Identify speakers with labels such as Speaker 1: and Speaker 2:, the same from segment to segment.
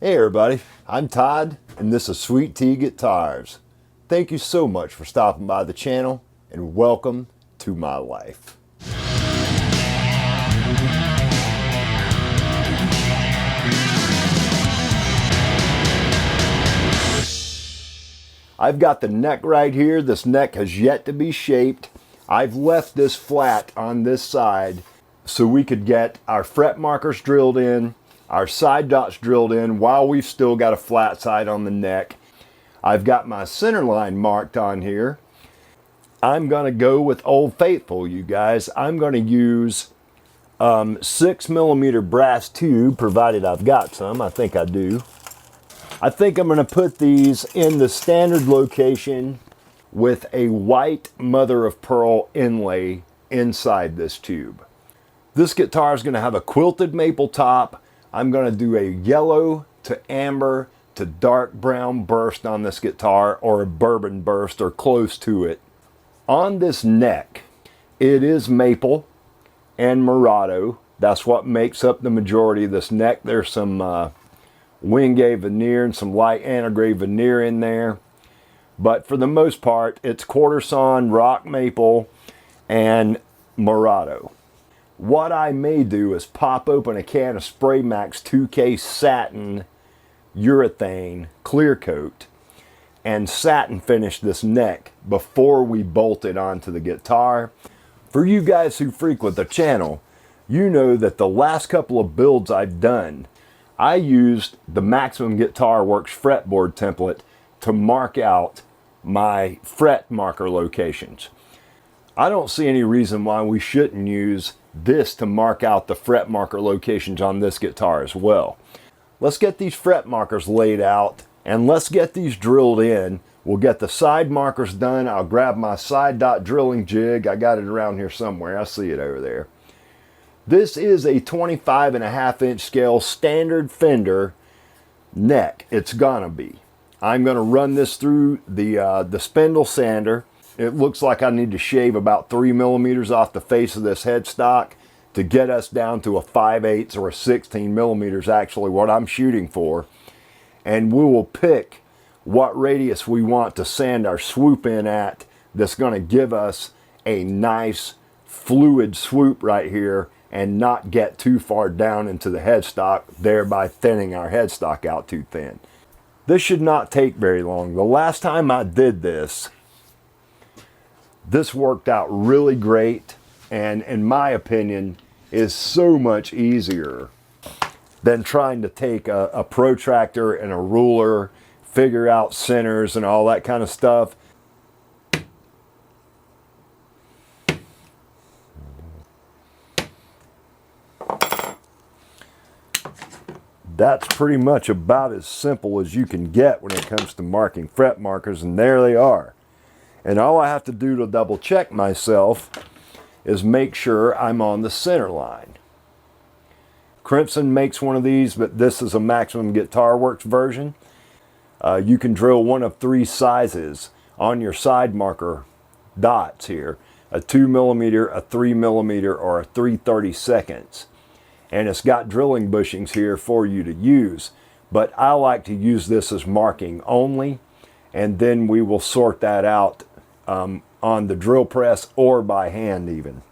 Speaker 1: Hey everybody, I'm Todd and this is Sweet Tea Guitars. Thank you so much for stopping by the channel and welcome to my life. I've got the neck right here. This neck has yet to be shaped. I've left this flat on this side so we could get our fret markers drilled in, our side dots drilled in while we've still got a flat side on the neck. I've got my center line marked on here. I'm gonna go with Old Faithful, you guys. I'm gonna use 6mm brass tube, provided I've got some. I think I do. I think I'm gonna put these in the standard location with a white mother of pearl inlay inside this tube. This guitar is gonna have a quilted maple top. I'm going to do a yellow to amber to dark brown burst on this guitar, or a bourbon burst or close to it. On this neck, it is maple and Murado. That's what makes up the majority of this neck. There's some Wingate veneer and some light anti-gray veneer in there. But for the most part, it's quarter sawn, rock maple, and Murado. What I may do is pop open a can of Spray Max 2K satin urethane clear coat and satin finish this neck before we bolt it onto the guitar. For you guys who frequent the channel, you know that the last couple of builds I've done, I used the Maximum Guitar Works fretboard template to mark out my fret marker locations. I don't see any reason why we shouldn't use this to mark out the fret marker locations on this guitar as well. Let's get these fret markers laid out and let's get these drilled in. We'll get the side markers done. I'll grab my side dot drilling jig. I got it around here somewhere. I see it over there. This is a 25.5-inch scale standard Fender neck. It's gonna be. I'm gonna run this through the spindle sander. It looks like I need to shave about 3mm off the face of this headstock to get us down to a 5/8 or a 16mm, actually what I'm shooting for. And we will pick what radius we want to sand our swoop in at that's gonna give us a nice fluid swoop right here and not get too far down into the headstock, thereby thinning our headstock out too thin. This should not take very long. The last time I did this worked out really great, and in my opinion is so much easier than trying to take a protractor and a ruler, figure out centers and all that kind of stuff. That's pretty much about as simple as you can get when it comes to marking fret markers, and there they are. And all I have to do to double check myself is make sure I'm on the center line. Crimson makes one of these, but this is a Maximum Guitar Works version. You can drill one of 3 sizes on your side marker dots here. A 2mm, a 3mm, or a 3/32. And it's got drilling bushings here for you to use. But I like to use this as marking only, and then we will sort that out on the drill press or by hand even.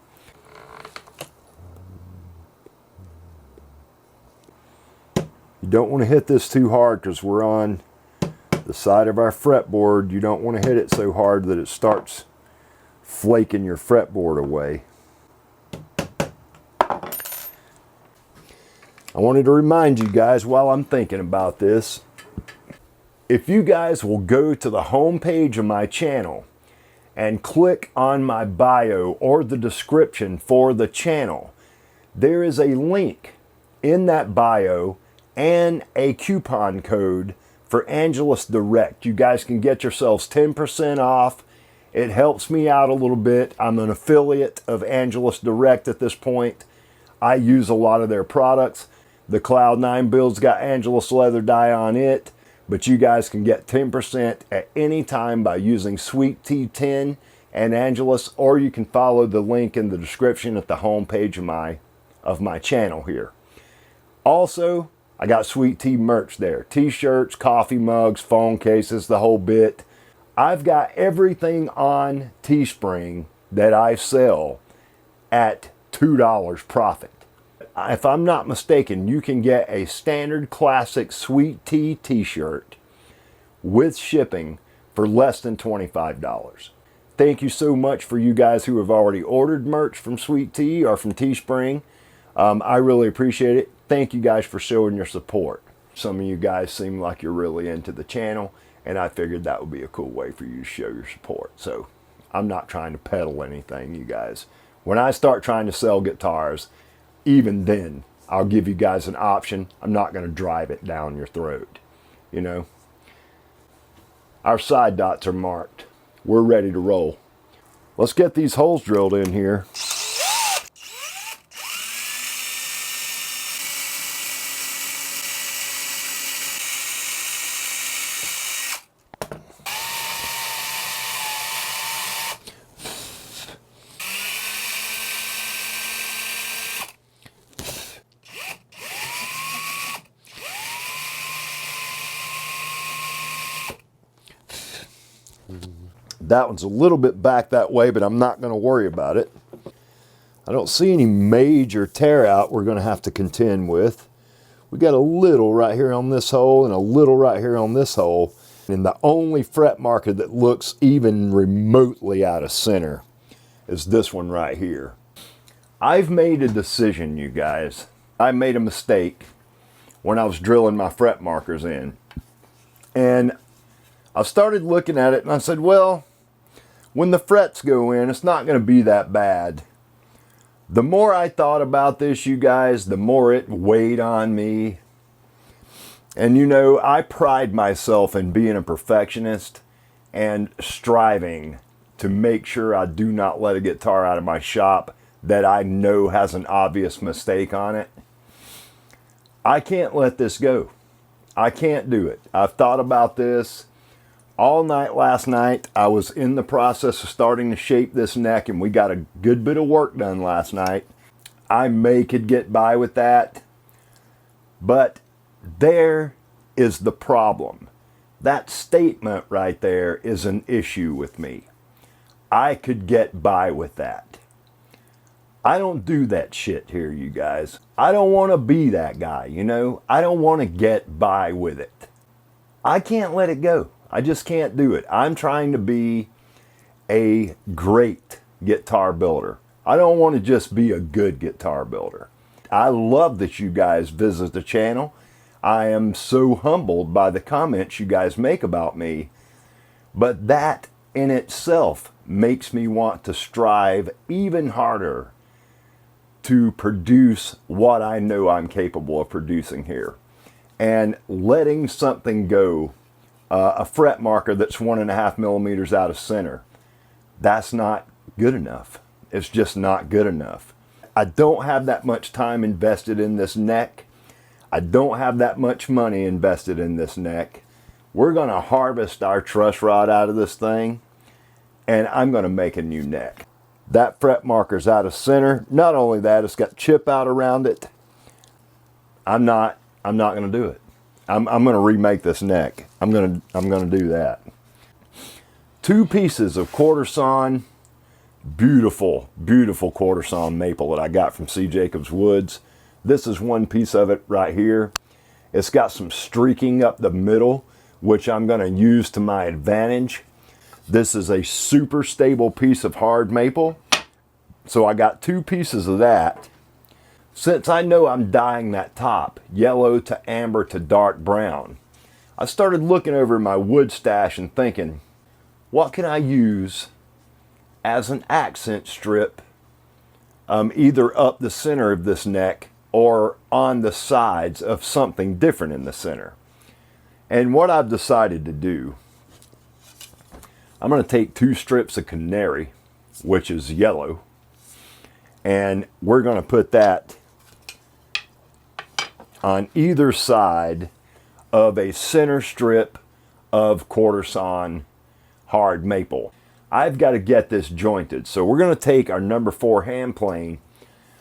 Speaker 1: You don't want to hit this too hard because we're on the side of our fretboard. You don't want to hit it so hard that it starts flaking your fretboard away. I wanted to remind you guys while I'm thinking about this, if you guys will go to the home page of my channel and click on my bio or the description for the channel, there is a link in that bio and a coupon code for Angelus Direct. You guys can get yourselves 10% off. It helps me out a little bit. I'm an affiliate of Angelus Direct at this point. I use a lot of their products. The Cloud9 build's got Angelus leather dye on it. But you guys can get 10% at any time by using Sweet Tea 10 and Angelus, or you can follow the link in the description at the home page of my channel here. Also, I got Sweet Tea merch there. T-shirts, coffee mugs, phone cases, the whole bit. I've got everything on Teespring that I sell at $2 profit. If I'm not mistaken, you can get a standard classic Sweet Tea t-shirt with shipping for less than $25. Thank you so much for you guys who have already ordered merch from Sweet Tea or from Teespring. I really appreciate it. Thank you guys for showing your support. Some of you guys seem like you're really into the channel, and I figured that would be a cool way for you to show your support. So I'm not trying to peddle anything, you guys. When I start trying to sell guitars, even then, I'll give you guys an option. I'm not going to drive it down your throat, you know. Our side dots are marked. We're ready to roll. Let's get these holes drilled in here. That one's a little bit back that way, but I'm not going to worry about it. I don't see any major tear out we're going to have to contend with. We got a little right here on this hole and a little right here on this hole. And the only fret marker that looks even remotely out of center is this one right here. I've made a decision, you guys. I made a mistake when I was drilling my fret markers in. And I started looking at it and I said, well, when the frets go in, it's not going to be that bad. The more I thought about this, you guys, the more it weighed on me. And you know, I pride myself in being a perfectionist and striving to make sure I do not let a guitar out of my shop that I know has an obvious mistake on it. I can't let this go. I can't do it. I've thought about this all night last night. I was in the process of starting to shape this neck, and we got a good bit of work done last night. I could get by with that, but there is the problem. That statement right there is an issue with me. I could get by with that. I don't do that shit here, you guys. I don't want to be that guy, you know? I don't want to get by with it. I can't let it go. I just can't do it. I'm trying to be a great guitar builder. I don't want to just be a good guitar builder. I love that you guys visit the channel. I am so humbled by the comments you guys make about me. But that in itself makes me want to strive even harder to produce what I know I'm capable of producing here. And letting something go, a fret marker that's 1.5 millimeters out of center, that's not good enough. It's just not good enough. I don't have that much time invested in this neck. I don't have that much money invested in this neck. We're going to harvest our truss rod out of this thing, and I'm going to make a new neck. That fret marker's out of center. Not only that, it's got chip out around it. I'm not going to do it. I'm going to remake this neck. I'm going to do that. 2 pieces of quarter sawn, beautiful, beautiful quarter sawn maple that I got from C. Jacobs Woods. This is one piece of it right here. It's got some streaking up the middle, which I'm going to use to my advantage. This is a super stable piece of hard maple. So I got 2 pieces of that. Since I know I'm dyeing that top yellow to amber to dark brown, I started looking over my wood stash and thinking, what can I use as an accent strip, either up the center of this neck or on the sides of something different in the center. And what I've decided to do, I'm going to take 2 strips of canary, which is yellow, and we're going to put that on either side of a center strip of quarter sawn hard maple. I've got to get this jointed. So we're going to take our number 4 hand plane.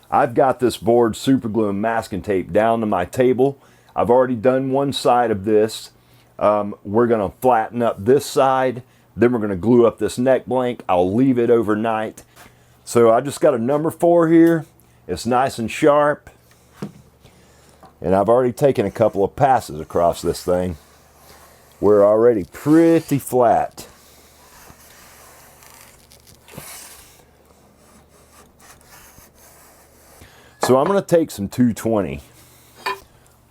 Speaker 1: I've got this board super glue and masking tape down to my table. I've already done one side of this. We're going to flatten up this side. Then we're going to glue up this neck blank. I'll leave it overnight. So I just got a number 4 here. It's nice and sharp. And I've already taken a couple of passes across this thing. We're already pretty flat. So I'm going to take some 220.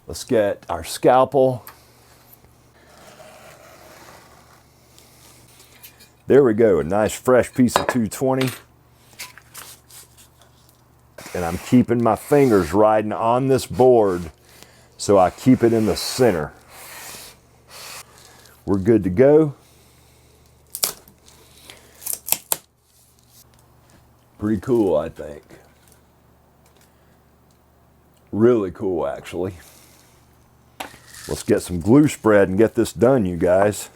Speaker 1: Let's get our scalpel. There we go, a nice fresh piece of 220. And I'm keeping my fingers riding on this board so I keep it in the center. We're good to go. Pretty cool, I think. Really cool, actually. Let's get some glue spread and get this done, you guys.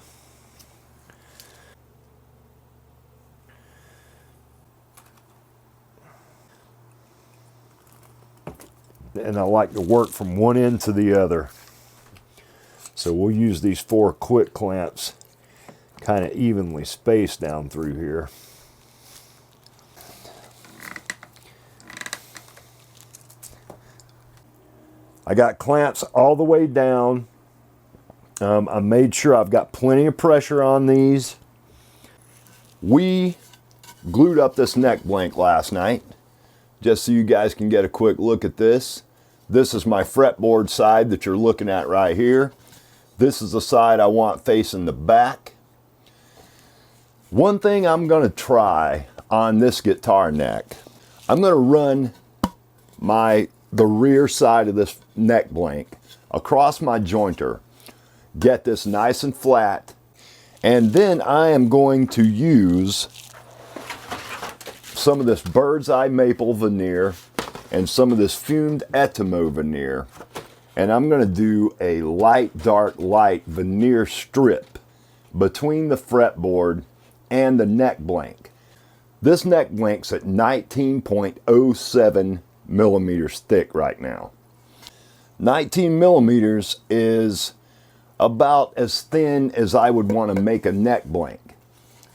Speaker 1: And I like to work from one end to the other. So we'll use these 4 quick clamps kind of evenly spaced down through here. I got clamps all the way down. I made sure I've got plenty of pressure on these. We glued up this neck blank last night, just so you guys can get a quick look at this. This is my fretboard side that you're looking at right here. This is the side I want facing the back. One thing I'm going to try on this guitar neck, I'm going to run the rear side of this neck blank across my jointer, get this nice and flat, and then I am going to use some of this bird's eye maple veneer and some of this fumed Etimo veneer, and I'm going to do a light dark light veneer strip between the fretboard and the neck blank. This neck blank's at 19.07 millimeters thick right now. 19 millimeters is about as thin as I would want to make a neck blank.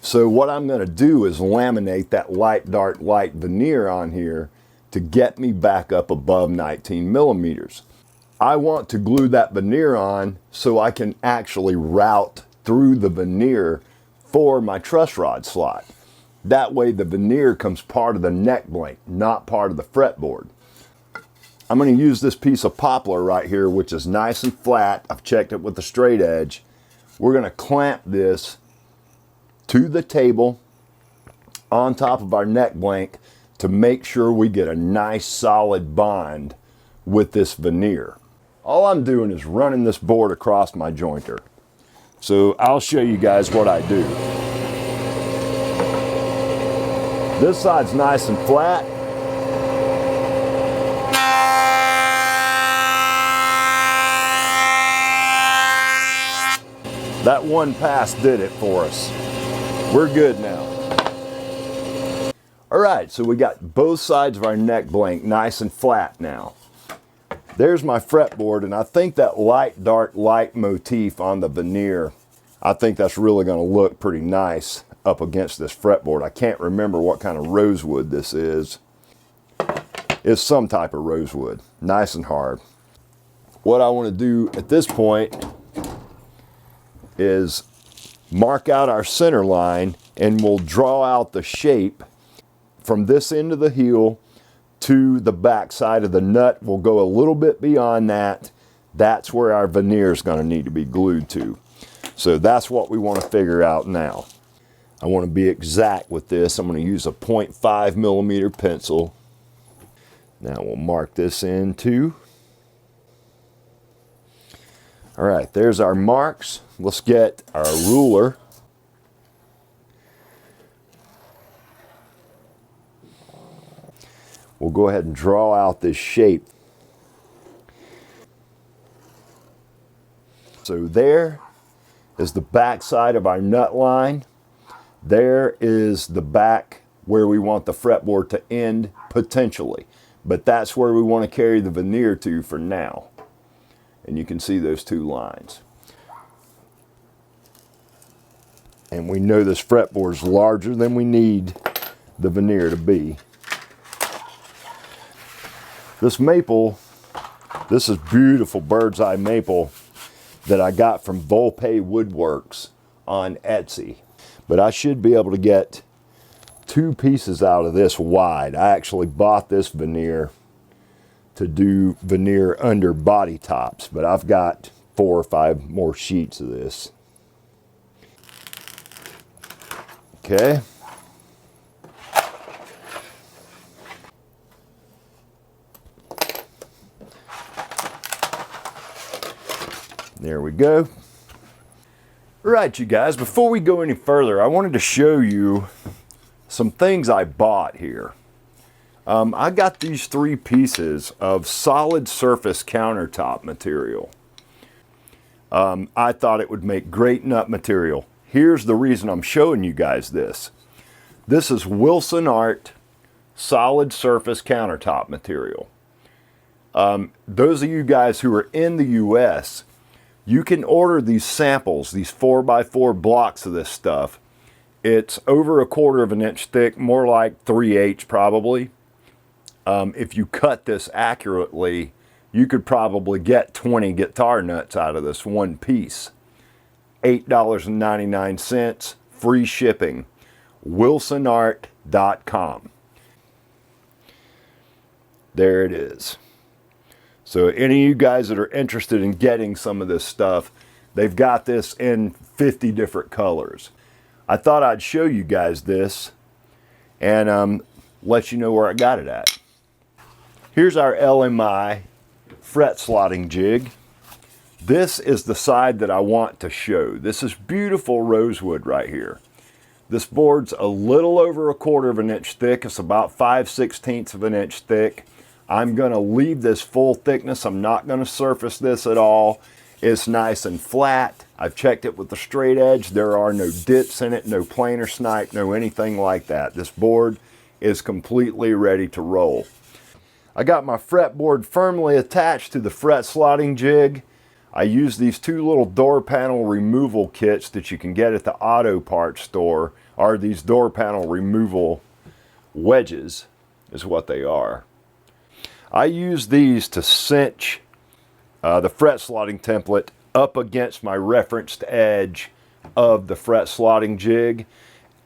Speaker 1: So what I'm going to do is laminate that light dark light veneer on here to get me back up above 19 millimeters. I want to glue that veneer on so I can actually route through the veneer for my truss rod slot. That way the veneer comes part of the neck blank, not part of the fretboard. I'm going to use this piece of poplar right here, which is nice and flat. I've checked it with the straight edge. We're going to clamp this to the table on top of our neck blank to make sure we get a nice solid bond with this veneer. All I'm doing is running this board across my jointer. So I'll show you guys what I do. This side's nice and flat. That one pass did it for us. We're good now. All right, so we got both sides of our neck blank nice and flat now. There's my fretboard, and I think that light, dark, light motif on the veneer, I think that's really going to look pretty nice up against this fretboard. I can't remember what kind of rosewood this is. It's some type of rosewood, nice and hard. What I want to do at this point is mark out our center line, and we'll draw out the shape from this end of the heel to the back side of the nut. We'll go a little bit beyond that. That's where our veneer is going to need to be glued to. So that's what we want to figure out now. I want to be exact with this. I'm going to use a 0.5 millimeter pencil. Now we'll mark this in too. All right, there's our marks. Let's get our ruler. We'll go ahead and draw out this shape. So there is the back side of our nut line. There is the back where we want the fretboard to end potentially, but that's where we want to carry the veneer to for now. And you can see those two lines. And we know this fretboard is larger than we need the veneer to be. This maple, this is beautiful bird's eye maple that I got from Volpe Woodworks on Etsy. But I should be able to get 2 pieces out of this wide. I actually bought this veneer to do veneer under body tops, but I've got 4 or 5 more sheets of this. Okay. There we go. All right, you guys, before we go any further, I wanted to show you some things I bought here. I got these 3 pieces of solid surface countertop material. I thought it would make great nut material. Here's the reason I'm showing you guys this. This is Wilson Art solid surface countertop material. Those of you guys who are in the US, you can order these samples, these 4x4 blocks of this stuff. It's over 1/4 inch thick, more like 3/8 probably. If you cut this accurately, you could probably get 20 guitar nuts out of this one piece. $8.99, free shipping. WilsonArt.com. There it is. So any of you guys that are interested in getting some of this stuff, they've got this in 50 different colors. I thought I'd show you guys this and let you know where I got it at. Here's our LMI fret slotting jig. This is the side that I want to show. This is beautiful rosewood right here. This board's a little over 1/4 inch thick. It's about 5/16 inch thick. I'm going to leave this full thickness. I'm not going to surface this at all. It's nice and flat. I've checked it with the straight edge. There are no dips in it, no planer snipe, no anything like that. This board is completely ready to roll. I got my fretboard firmly attached to the fret slotting jig. I use these 2 little door panel removal kits that you can get at the auto parts store, or these door panel removal wedges is what they are. I use these to cinch the fret slotting template up against my referenced edge of the fret slotting jig.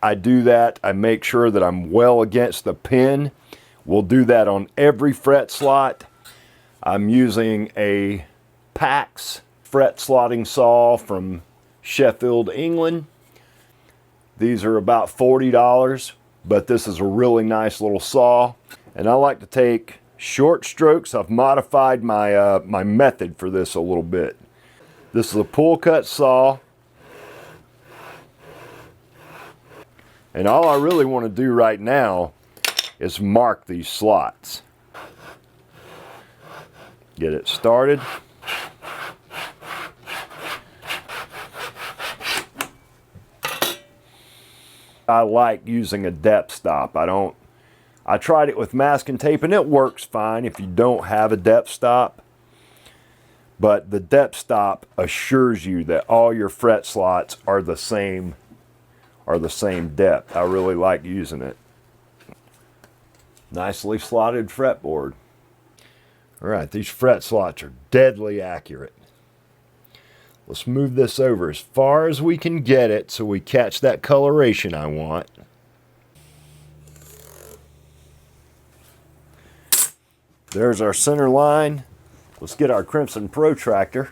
Speaker 1: I do that, I make sure that I'm well against the pin. We'll do that on every fret slot. I'm using a Pax fret slotting saw from Sheffield, England. These are about $40, but this is a really nice little saw. And I like to take short strokes. I've modified my, my method for this a little bit. This is a pull cut saw. And all I really want to do right now is mark these slots. Get it started. I like using a depth stop. I tried it with masking tape and it works fine if you don't have a depth stop. But the depth stop assures you that all your fret slots are the same depth. I really like using it. Nicely slotted fretboard. All right, these fret slots are deadly accurate. Let's move this over as far as we can get it so we catch that coloration I want. There's our center line. Let's get our Crimson protractor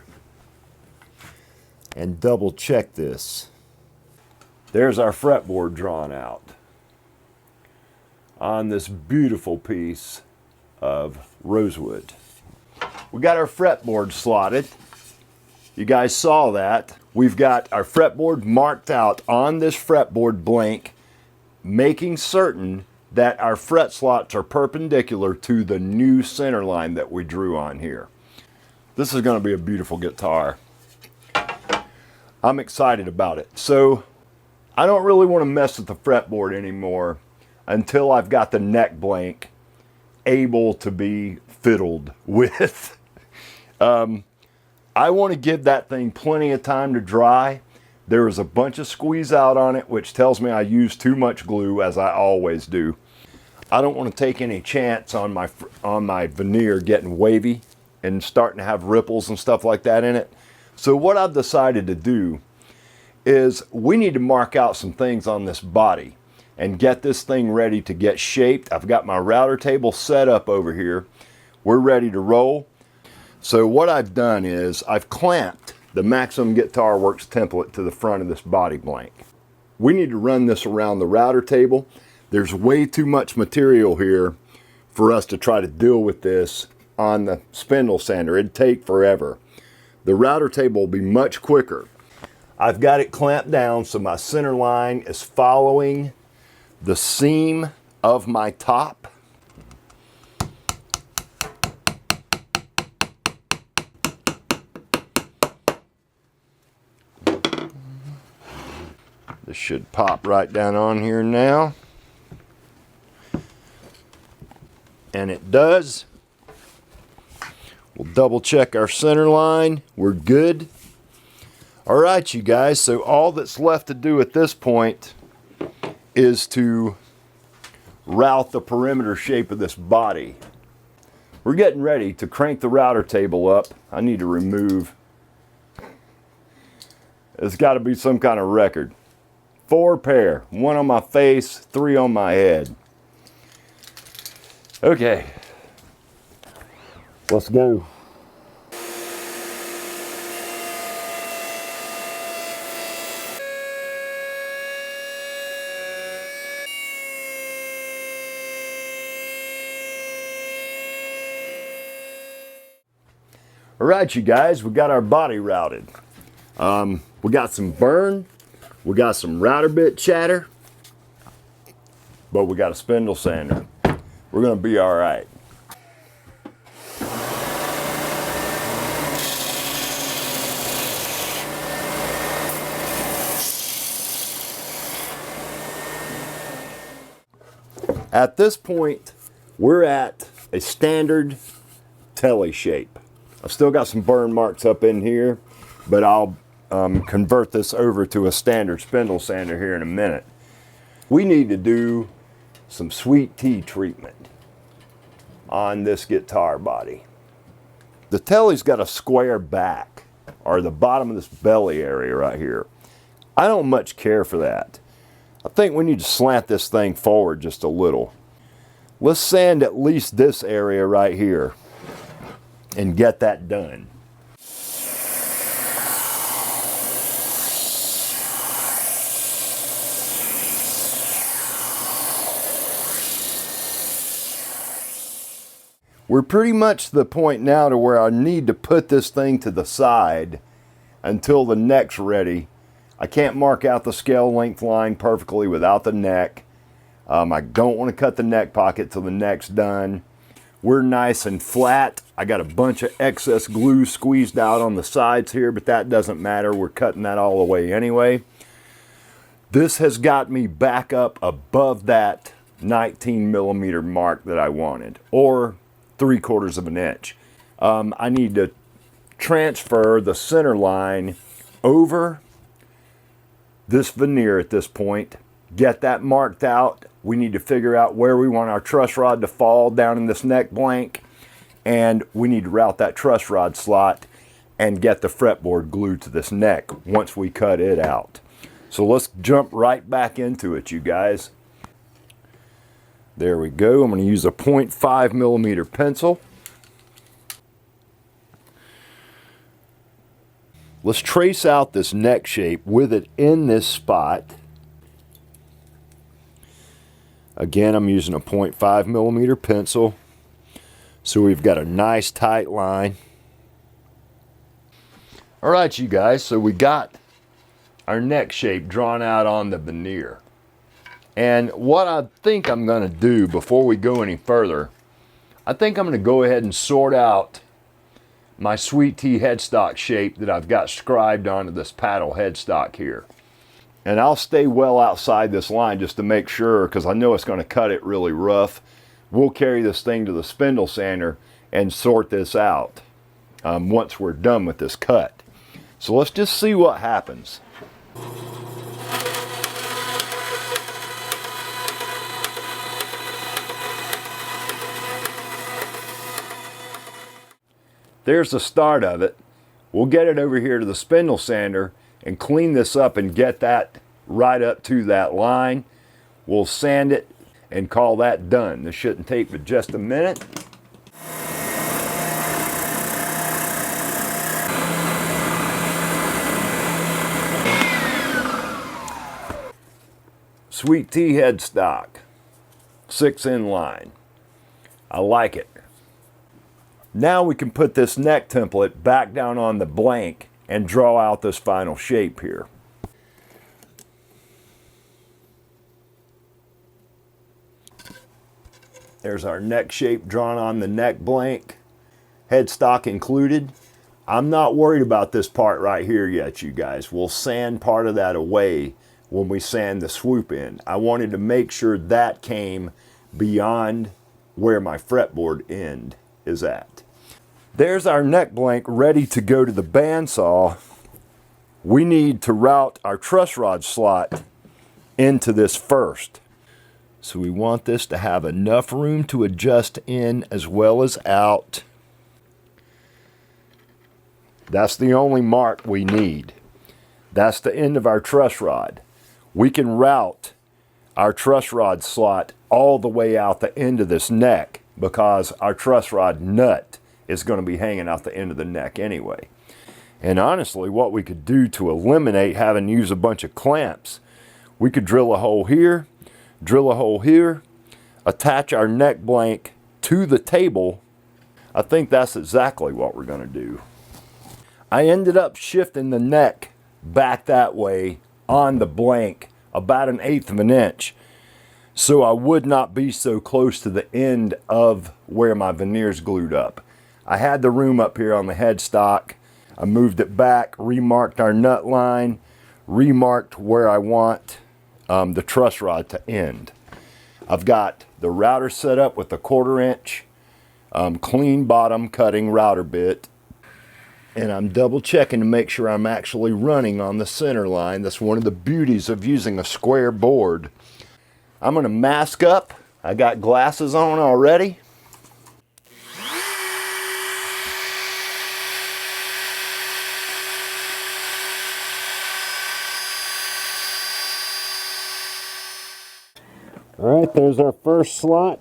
Speaker 1: and double check this. There's our fretboard drawn out on this beautiful piece of rosewood. We got our fretboard slotted. You guys saw that. We've got our fretboard marked out on this fretboard blank, making certain that our fret slots are perpendicular to the new center line that we drew on here. This is going to be a beautiful guitar. I'm excited about it. So I don't really want to mess with the fretboard anymore until I've got the neck blank able to be fiddled with. I want to give that thing plenty of time to dry. There is a bunch of squeeze out on it, which tells me I use too much glue, as I always do. I don't want to take any chance on my veneer getting wavy and starting to have ripples and stuff like that in it. So what I've decided to do is we need to mark out some things on this body and get this thing ready to get shaped. I've got my router table set up over here. We're ready to roll. So what I've done is I've clamped the Maximum Guitar Works template to the front of this body blank. We need to run this around the router table. There's way too much material here for us to try to deal with this on the spindle sander. It'd take forever. The router table will be much quicker. I've got it clamped down so my center line is following the seam of my top. This should pop right down on here now. And it does. We'll double check our center line. We're good. All right, you guys, so all that's left to do at this point is to route the perimeter shape of this body. We're getting ready to crank the router table up. I need to remove. It's got to be some kind of record. 4 pair, 1 on my face, 3 on my head. Okay, let's go. All right, you guys, we got our body routed. We got some burn, we got some router bit chatter, but we got a spindle sander. We're gonna be all right. At this point, we're at a standard telly shape. I've still got some burn marks up in here, but I'll convert this over to a standard spindle sander here in a minute. We need to do some sweet tea treatment on this guitar body. The telly's got a square back, or the bottom of this belly area right here. I don't much care for that. I think we need to slant this thing forward just a little. Let's sand at least this area right here and get that done. We're pretty much to the point now to where I need to put this thing to the side until the neck's ready. I can't mark out the scale length line perfectly without the neck. I don't want to cut the neck pocket till the neck's done. We're nice and flat. I got a bunch of excess glue squeezed out on the sides here, but that doesn't matter. We're cutting that all away anyway. This has got me back up above that 19 millimeter mark that I wanted, or 3/4 of an inch. I need to transfer the center line over this veneer at this point, get that marked out. We need to figure out where we want our truss rod to fall down in this neck blank, and we need to route that truss rod slot and get the fretboard glued to this neck once we cut it out. So let's jump right back into it, you guys. There we go. I'm going to use a 0.5 millimeter pencil. Let's trace out this neck shape with it in this spot. Again, I'm using a 0.5 millimeter pencil. So we've got a nice tight line. All right, you guys, so we got our neck shape drawn out on the veneer. And what I think I'm going to do before we go any further, I think I'm going to go ahead and sort out my sweet tea headstock shape that I've got scribed onto this paddle headstock here. And I'll stay well outside this line just to make sure, because I know it's going to cut it really rough. We'll carry this thing to the spindle sander and sort this out. once we're done with this cut. So let's just see what happens. There's the start of it. We'll get it over here to the spindle sander and clean this up and get that right up to that line. We'll sand it and call that done. This shouldn't take but just a minute. Sweet tea headstock, 6 in line. I like it. Now we can put this neck template back down on the blank and draw out this final shape here. There's our neck shape drawn on the neck blank, headstock included. I'm not worried about this part right here yet, you guys. We'll sand part of that away when we sand the swoop in. I wanted to make sure that came beyond where my fretboard end is at. There's our neck blank ready to go to the bandsaw. We need to route our truss rod slot into this first. So we want this to have enough room to adjust in as well as out. That's the only mark we need. That's the end of our truss rod. We can route our truss rod slot all the way out the end of this neck because our truss rod nut is going to be hanging out the end of the neck anyway. And honestly, what we could do to eliminate having to use a bunch of clamps, we could drill a hole here, drill a hole here, attach our neck blank to the table. I think that's exactly what we're going to do. I ended up shifting the neck back that way on the blank about 1/8 of an inch so I would not be so close to the end of where my veneer's glued up. I had the room up here on the headstock. I moved it back, remarked our nut line, remarked where I want the truss rod to end. I've got the router set up with a 1/4 inch clean bottom cutting router bit. And I'm double checking to make sure I'm actually running on the center line. That's one of the beauties of using a square board. I'm going to mask up. I got glasses on already. All right, there's our first slot.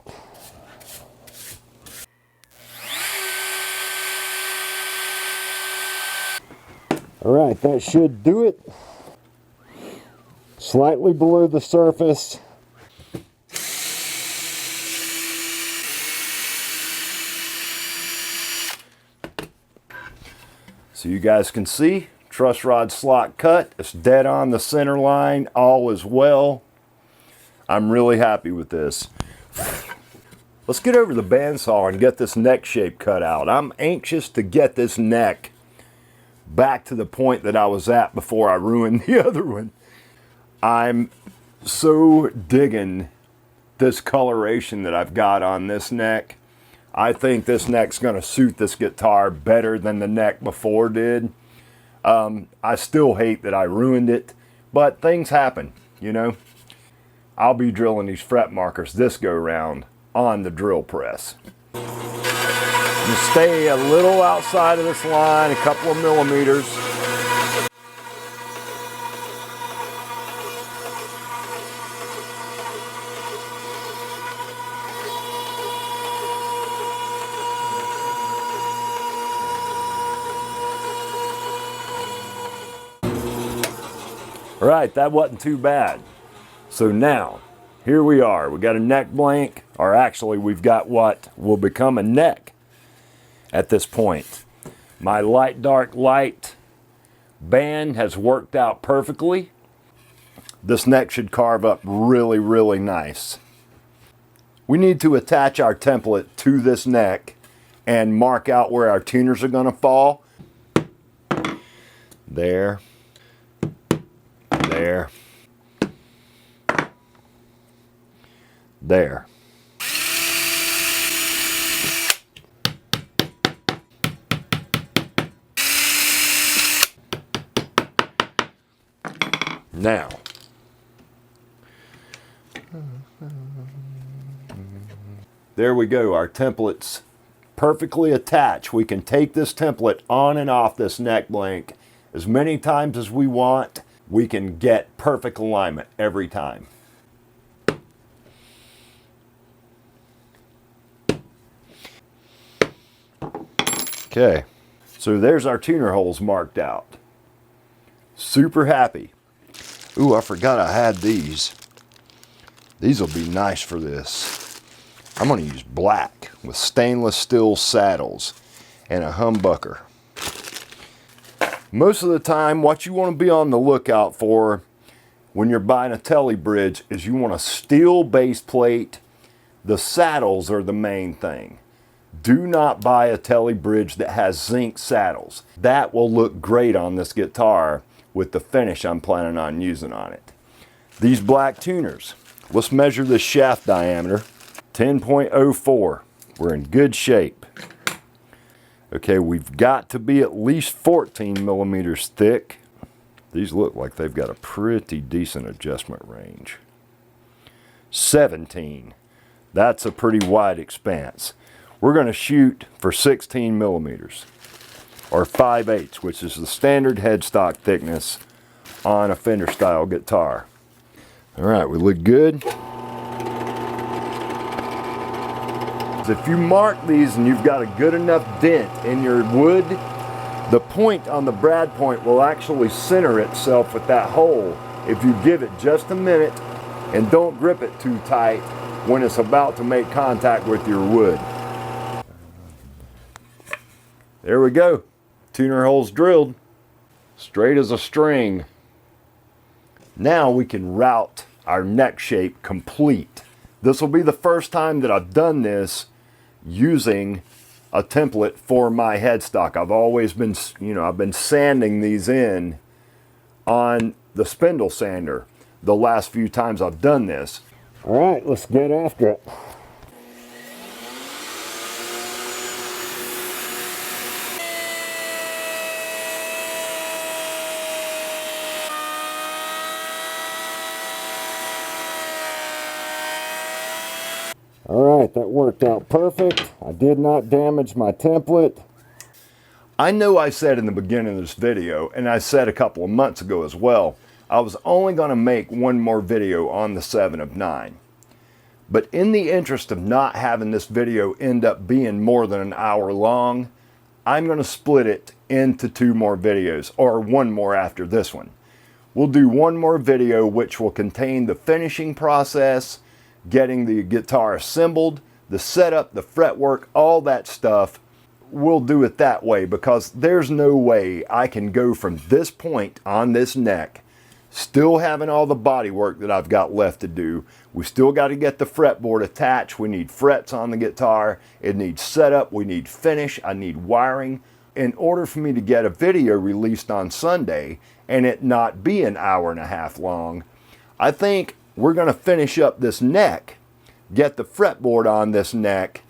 Speaker 1: All right, that should do it. Slightly below the surface. So you guys can see, truss rod slot cut. It's dead on the center line. All is well. I'm really happy with this. Let's get over to the bandsaw and get this neck shape cut out. I'm anxious to get this neck back to the point that I was at before I ruined the other one. I'm so digging this coloration that I've got on this neck. I think this neck's going to suit this guitar better than the neck before did. I still hate that I ruined it, but things happen, you know. I'll be drilling these fret markers this go round on the drill press. Just stay a little outside of this line, a couple of millimeters. All right, that wasn't too bad. So now, here we are. We got a neck blank, or actually we've got what will become a neck at this point. My light, dark, light band has worked out perfectly. This neck should carve up really, really nice. We need to attach our template to this neck and mark out where our tuners are going to fall. There. There. There. Now, there we go. Our template's perfectly attached. We can take this template on and off this neck blank as many times as we want. We can get perfect alignment every time. Okay, so there's our tuner holes marked out. Super happy. Ooh, I forgot I had these. These will be nice for this. I'm going to use black with stainless steel saddles and a humbucker. Most of the time, what you want to be on the lookout for when you're buying a telly bridge is you want a steel base plate. The saddles are the main thing. Do not buy a telly bridge that has zinc saddles. That will look great on this guitar with the finish I'm planning on using on it. These black tuners. Let's measure the shaft diameter. 10.04. We're in good shape. Okay, we've got to be at least 14 millimeters thick. These look like they've got a pretty decent adjustment range. 17. That's a pretty wide expanse. We're going to shoot for 16 millimeters, or 5/8, which is the standard headstock thickness on a Fender style guitar. All right, we look good. If you mark these and you've got a good enough dent in your wood, the point on the brad point will actually center itself with that hole if you give it just a minute and don't grip it too tight when it's about to make contact with your wood. There we go. Tuner holes drilled. Straight as a string. Now we can route our neck shape complete. This will be the first time that I've done this using a template for my headstock. I've always been, I've been sanding these in on the spindle sander the last few times I've done this. All right, let's get after it. All right, that worked out perfect. I did not damage my template. I know I said in the beginning of this video, and I said a couple of months ago as well, I was only going to make one more video on the 7 of 9. But in the interest of not having this video end up being more than an hour long, I'm going to split it into 2 more videos, or one more after this one. We'll do one more video which will contain the finishing process, getting the guitar assembled, the setup, the fretwork, all that stuff. We'll do it that way because there's no way I can go from this point on this neck, still having all the body work that I've got left to do. We still got to get the fretboard attached. We need frets on the guitar. It needs setup. We need finish. I need wiring. In order for me to get a video released on Sunday and it not be an hour and a half long, I think we're going to finish up this neck, get the fretboard on this neck,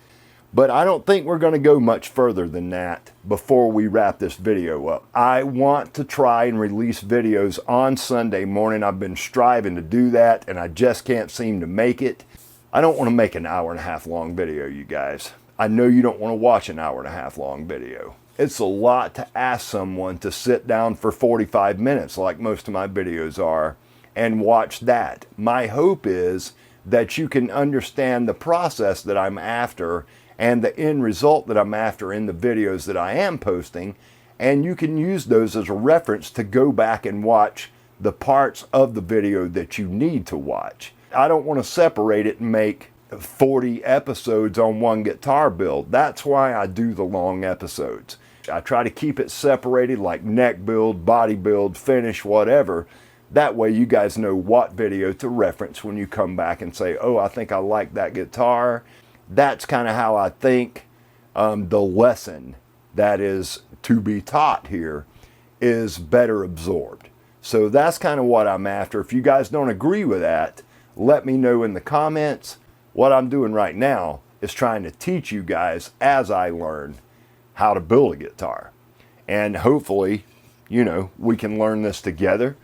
Speaker 1: but I don't think we're going to go much further than that before we wrap this video up. I want to try and release videos on Sunday morning. I've been striving to do that, and I just can't seem to make it. I don't want to make an hour and a half long video, you guys. I know you don't want to watch an hour and a half long video. It's a lot to ask someone to sit down for 45 minutes like most of my videos are and watch that. My hope is that you can understand the process that I'm after and the end result that I'm after in the videos that I am posting, and you can use those as a reference to go back and watch the parts of the video that you need to watch. I don't want to separate it and make 40 episodes on one guitar build. That's why I do the long episodes. I try to keep it separated, like neck build, body build, finish, whatever. That way you guys know what video to reference when you come back and say, oh, I think I like that guitar. That's kind of how I think the lesson that is to be taught here is better absorbed. So that's kind of what I'm after. If you guys don't agree with that, let me know in the comments. What I'm doing right now is trying to teach you guys as I learn how to build a guitar. And hopefully, we can learn this together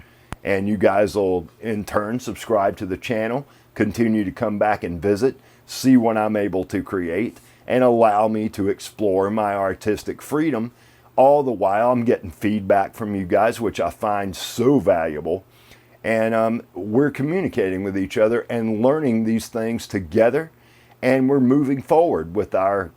Speaker 1: And you guys will in turn subscribe to the channel, continue to come back and visit, see what I'm able to create, and allow me to explore my artistic freedom. All the while I'm getting feedback from you guys, which I find so valuable. And we're communicating with each other and learning these things together, and we're moving forward with our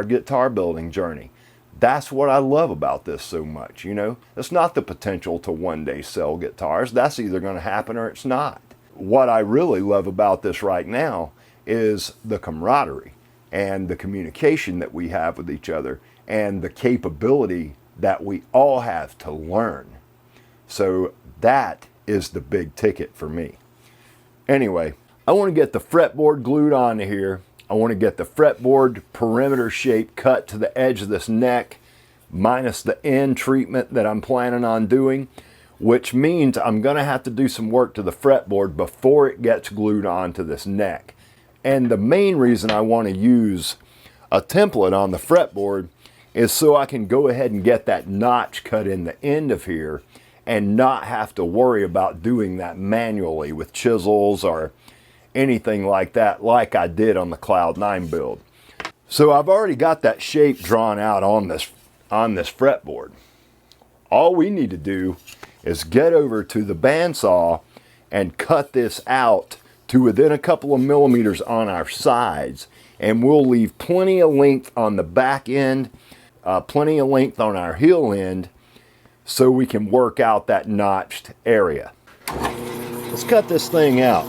Speaker 1: guitar building journey. That's what I love about this so much, you know. It's not the potential to one day sell guitars. That's either going to happen or it's not. What I really love about this right now is the camaraderie and the communication that we have with each other and the capability that we all have to learn. So that is the big ticket for me. Anyway, I want to get the fretboard glued onto here. I want to get the fretboard perimeter shape cut to the edge of this neck, minus the end treatment that I'm planning on doing, which means I'm going to have to do some work to the fretboard before it gets glued onto this neck. And the main reason I want to use a template on the fretboard is so I can go ahead and get that notch cut in the end of here and not have to worry about doing that manually with chisels or anything like that, like I did on the Cloud 9 build. So I've already got that shape drawn out on this fretboard. All we need to do is get over to the bandsaw and cut this out to within a couple of millimeters on our sides, and we'll leave plenty of length on the back end, plenty of length on our heel end, so we can work out that notched area. Let's cut this thing out.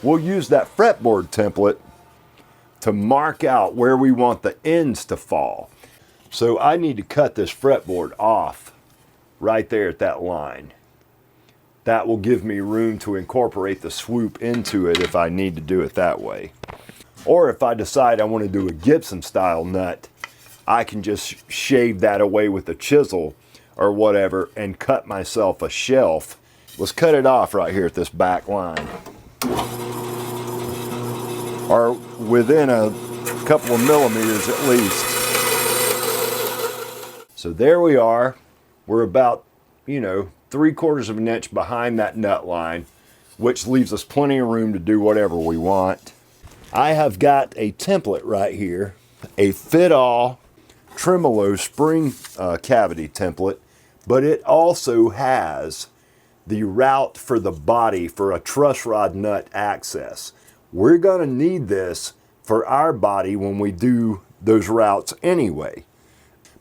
Speaker 1: We'll use that fretboard template to mark out where we want the ends to fall. So I need to cut this fretboard off right there at that line. That will give me room to incorporate the swoop into it if I need to do it that way. Or if I decide I want to do a Gibson style nut, I can just shave that away with a chisel or whatever and cut myself a shelf. Let's cut it off right here at this back line, or within a couple of millimeters at least. So there we are. We're about, 3/4 of an inch behind that nut line, which leaves us plenty of room to do whatever we want. I have got a template right here, a fit-all tremolo spring cavity template, but it also has the route for the body for a truss rod nut access. We're going to need this for our body when we do those routes anyway.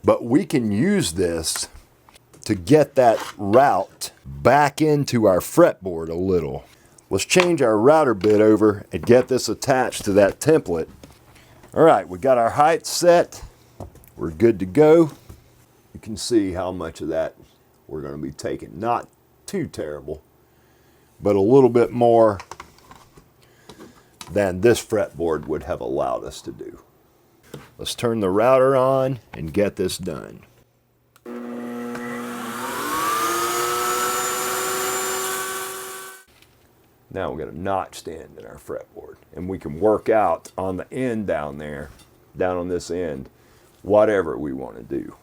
Speaker 1: But we can use this to get that route back into our fretboard a little. Let's change our router bit over and get this attached to that template. All right, we got our height set. We're good to go. You can see how much of that we're going to be taking. Not too terrible, but a little bit more than this fretboard would have allowed us to do. Let's turn the router on and get this done. Now we've got a notched end in our fretboard, and we can work out on the end down there, down on this end, whatever we want to do.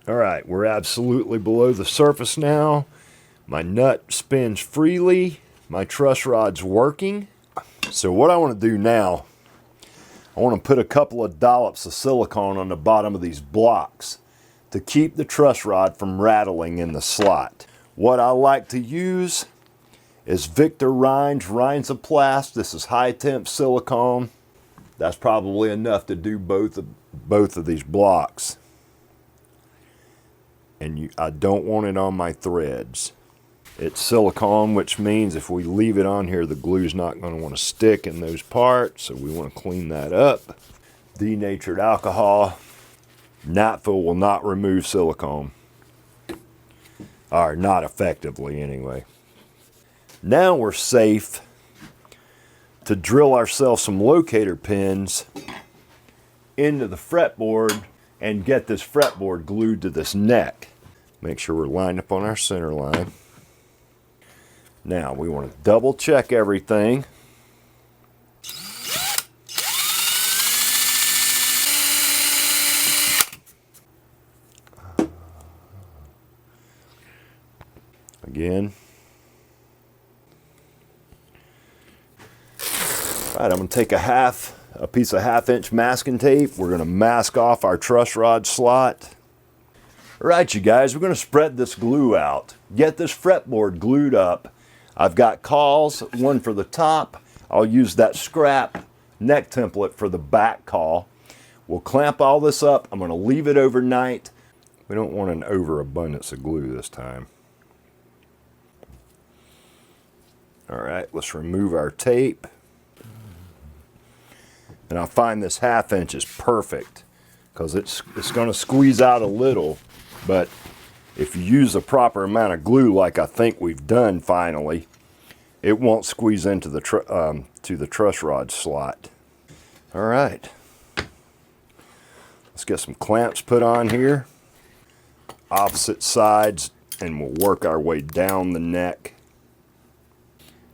Speaker 1: All right, we're absolutely below the surface now. My nut spins freely. My truss rod's working. So what I want to do now, I want to put a couple of dollops of silicone on the bottom of these blocks to keep the truss rod from rattling in the slot. What I like to use is Victor Rein's Rhinzoplast. This is high temp silicone. That's probably enough to do both of these blocks. And I don't want it on my threads. It's silicone, which means if we leave it on here, the glue's not going to want to stick in those parts, so we want to clean that up. Denatured alcohol. Nightful will not remove silicone. Or not effectively, anyway. Now we're safe to drill ourselves some locator pins into the fretboard and get this fretboard glued to this neck. Make sure we're lined up on our center line. Now we want to double check everything. Again. All right, I'm going to take a piece of 1/2 inch masking tape. We're going to mask off our truss rod slot. All right, you guys, we're going to spread this glue out. Get this fretboard glued up. I've got cawls, one for the top. I'll use that scrap neck template for the back cawl. We'll clamp all this up. I'm going to leave it overnight. We don't want an overabundance of glue this time. All right, let's remove our tape. And I find this 1/2 inch is perfect because it's going to squeeze out a little, but if you use the proper amount of glue like I think we've done finally, it won't squeeze into the to the truss rod slot. All right, let's get some clamps put on here, opposite sides, and we'll work our way down the neck.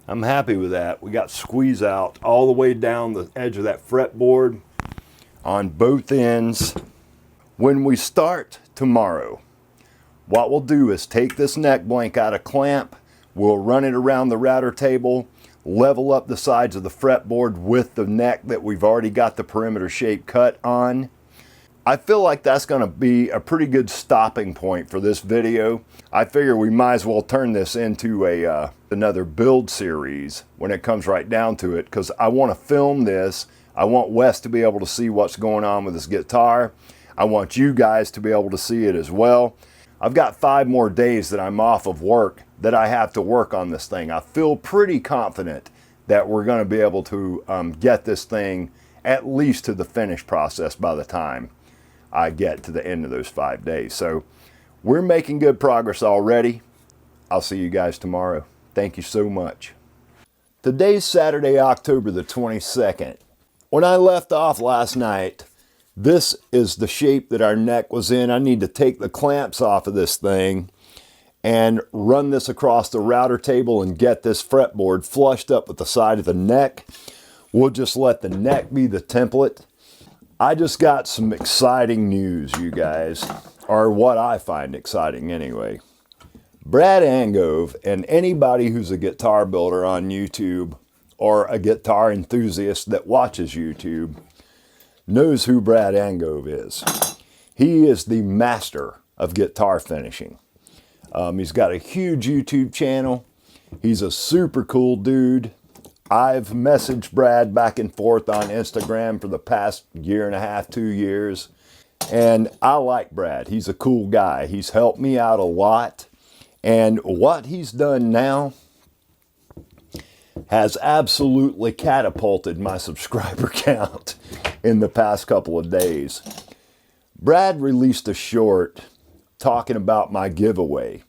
Speaker 1: I'm happy with that. We got squeeze out all the way down the edge of that fretboard on both ends. When we start tomorrow, what we'll do is take this neck blank out of clamp, we'll run it around the router table, level up the sides of the fretboard with the neck that we've already got the perimeter shape cut on. I feel like that's going to be a pretty good stopping point for this video. I figure we might as well turn this into another build series when it comes right down to it, because I want to film this. I want Wes to be able to see what's going on with this guitar. I want you guys to be able to see it as well. I've got 5 more days that I'm off of work that I have to work on this thing. I feel pretty confident that we're going to be able to get this thing at least to the finish process by the time I get to the end of those 5 days. So we're making good progress already. I'll see you guys tomorrow. Thank you so much. Today's Saturday, October the 22nd. When I left off last night, this is the shape that our neck was in. I need to take the clamps off of this thing and run this across the router table and get this fretboard flushed up with the side of the neck. We'll just let the neck be the template. I just got some exciting news, you guys, or what I find exciting anyway. Brad Angove, and anybody who's a guitar builder on YouTube or a guitar enthusiast that watches YouTube knows who Brad Angove is. He is the master of guitar finishing. He's got a huge YouTube channel. He's a super cool dude. I've messaged Brad back and forth on Instagram for the past 1.5 to 2 years. And I like Brad. He's a cool guy. He's helped me out a lot. And what he's done now has absolutely catapulted my subscriber count in the past couple of days. Brad released a short talking about my giveaway.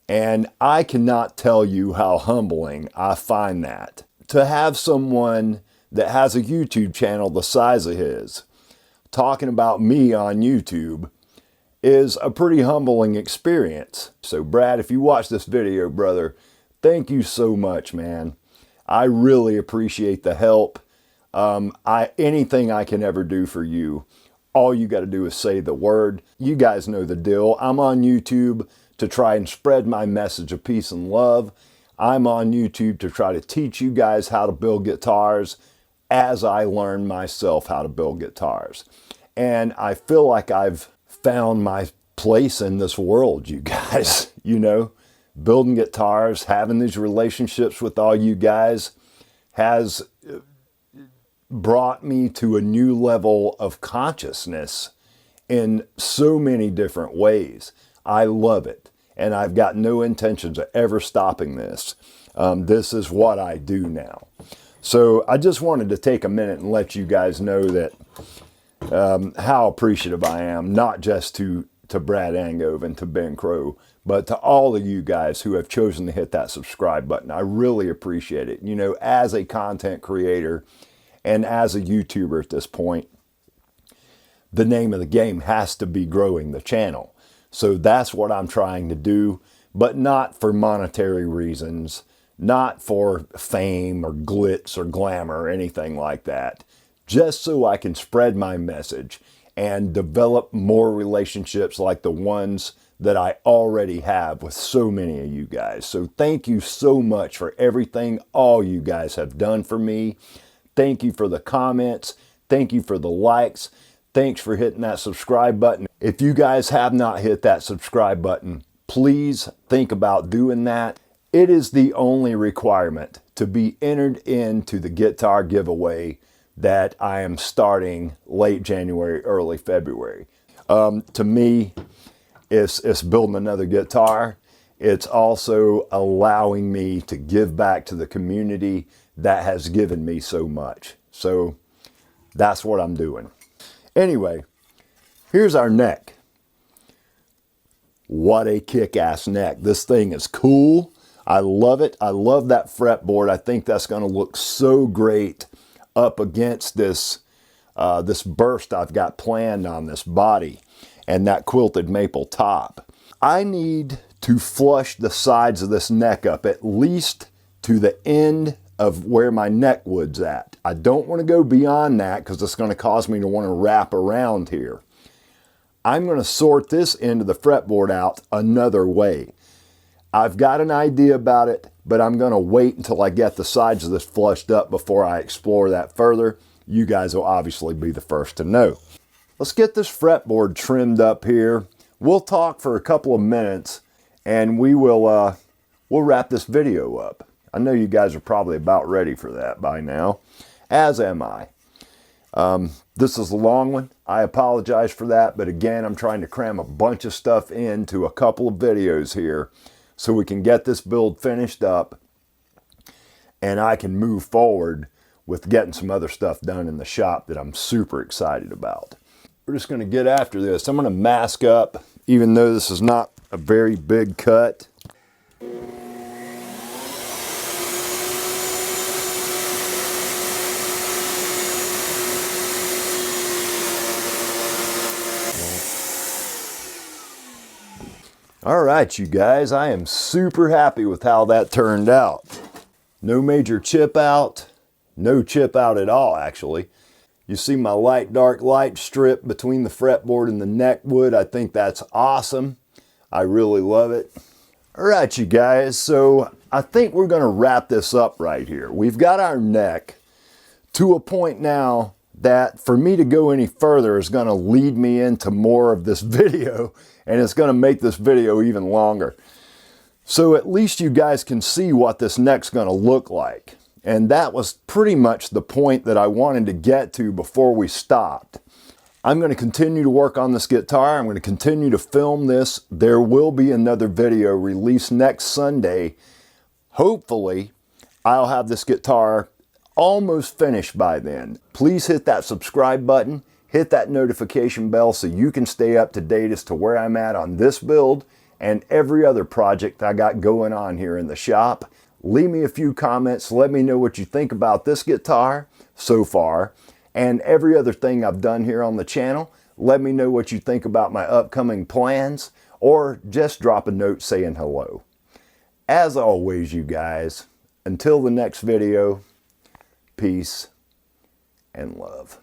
Speaker 1: And I cannot tell you how humbling I find that. To have someone that has a YouTube channel the size of his talking about me on YouTube is a pretty humbling experience. So Brad, if you watch this video, brother, thank you so much, man. I really appreciate the help. Anything I can ever do for you, all you got to do is say the word. You guys know the deal. I'm on YouTube to try and spread my message of peace and love. I'm on YouTube to try to teach you guys how to build guitars as I learn myself how to build guitars. And I feel like I've found my place in this world, you guys. You know, building guitars, having these relationships with all you guys has brought me to a new level of consciousness in so many different ways. I love it. And I've got no intentions of ever stopping this. This is what I do now. So I just wanted to take a minute and let you guys know that how appreciative I am, not just to Brad Angove and to Ben Crow, but to all of you guys who have chosen to hit that subscribe button. I really appreciate it. You know, as a content creator and as a YouTuber at this point, the name of the game has to be growing the channel. So that's what I'm trying to do, but not for monetary reasons, not for fame or glitz or glamour or anything like that. Just so I can spread my message and develop more relationships like the ones that I already have with so many of you guys. So thank you so much for everything all you guys have done for me. Thank you for the comments. Thank you for the likes. Thanks for hitting that subscribe button. If you guys have not hit that subscribe button, please think about doing that. It is the only requirement to be entered into the guitar giveaway that I am starting late January, early February. To me, it's building another guitar. It's also allowing me to give back to the community that has given me so much. So that's what I'm doing. Anyway, here's our neck. What a kick-ass neck. This thing is cool. I love it. I love that fretboard. I think that's going to look so great up against this this burst I've got planned on this body and that quilted maple top. I need to flush the sides of this neck up at least to the end of where my neck wood's at. I don't want to go beyond that because it's going to cause me to want to wrap around here. I'm going to sort this end of the fretboard out another way. I've got an idea about it, but I'm going to wait until I get the sides of this flushed up before I explore that further. You guys will obviously be the first to know. Let's get this fretboard trimmed up here. We'll talk for a couple of minutes and we'll wrap this video up. I know you guys are probably about ready for that by now, as am I. This is a long one. I apologize for that, but again, I'm trying to cram a bunch of stuff into a couple of videos here so we can get this build finished up and I can move forward with getting some other stuff done in the shop that I'm super excited about. We're just going to get after this. I'm going to mask up, even though this is not a very big cut. All right, you guys, I am super happy with how that turned out. No major chip out, no chip out at all, actually. You see my light, dark, light strip between the fretboard and the neck wood. I think that's awesome. I really love it. All right, you guys, so I think we're gonna wrap this up right here. We've got our neck to a point now that for me to go any further is gonna lead me into more of this video, and it's gonna make this video even longer. So at least you guys can see what this neck's gonna look like. And that was pretty much the point that I wanted to get to before we stopped. I'm gonna continue to work on this guitar. I'm gonna continue to film this. There will be another video released next Sunday. Hopefully, I'll have this guitar almost finished by then. Please hit that subscribe button. Hit that notification bell so you can stay up to date as to where I'm at on this build and every other project I got going on here in the shop. Leave me a few comments. Let me know what you think about this guitar so far and every other thing I've done here on the channel. Let me know what you think about my upcoming plans or just drop a note saying hello. As always, you guys, until the next video, peace and love.